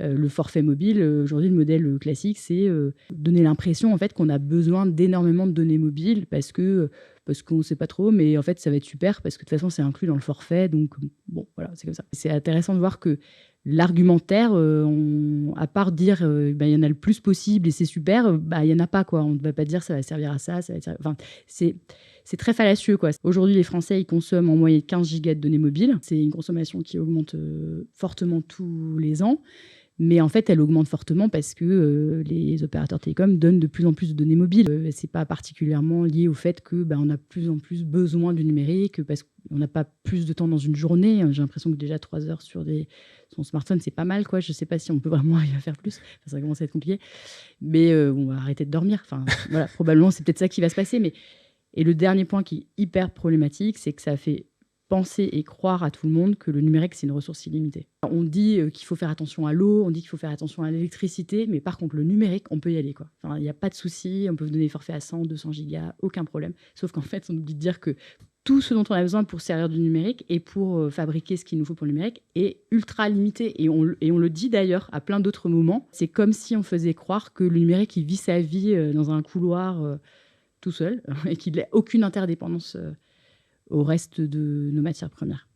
Le forfait mobile, aujourd'hui, le modèle classique, c'est donner l'impression en fait, qu'on a besoin d'énormément de données mobiles parce qu'on ne sait pas trop, mais en fait, ça va être super parce que de toute façon, c'est inclus dans le forfait. Donc, bon, voilà, c'est comme ça. C'est intéressant de voir que l'argumentaire, à part dire il y en a le plus possible et c'est super, il n'y en a pas, quoi. On ne va pas dire ça va servir à ça, ça va servir... Enfin, c'est très fallacieux, quoi. Aujourd'hui, les Français, ils consomment en moyenne 15 gigas de données mobiles. C'est une consommation qui augmente fortement tous les ans. Mais en fait, elle augmente fortement parce que les opérateurs télécoms donnent de plus en plus de données mobiles. C'est pas particulièrement lié au fait que on a de plus en plus besoin du numérique, parce qu'on n'a pas plus de temps dans une journée. J'ai l'impression que déjà 3 heures sur son smartphone, c'est pas mal, quoi. Je sais pas si on peut vraiment arriver à faire plus. Enfin, ça commence à être compliqué. Mais on va arrêter de dormir. Enfin, voilà, probablement, c'est peut-être ça qui va se passer. Et le dernier point qui est hyper problématique, c'est que ça fait penser et croire à tout le monde que le numérique, c'est une ressource illimitée. On dit qu'il faut faire attention à l'eau, on dit qu'il faut faire attention à l'électricité, mais par contre, le numérique, on peut y aller, quoi. Enfin, il n'y a pas de souci, on peut vous donner des forfaits à 100, 200 gigas, aucun problème. Sauf qu'en fait, on oublie de dire que tout ce dont on a besoin pour servir du numérique et pour fabriquer ce qu'il nous faut pour le numérique est ultra limité. Et on le dit d'ailleurs à plein d'autres moments. C'est comme si on faisait croire que le numérique, il vit sa vie dans un couloir tout seul et qu'il n'a aucune interdépendance au reste de nos matières premières.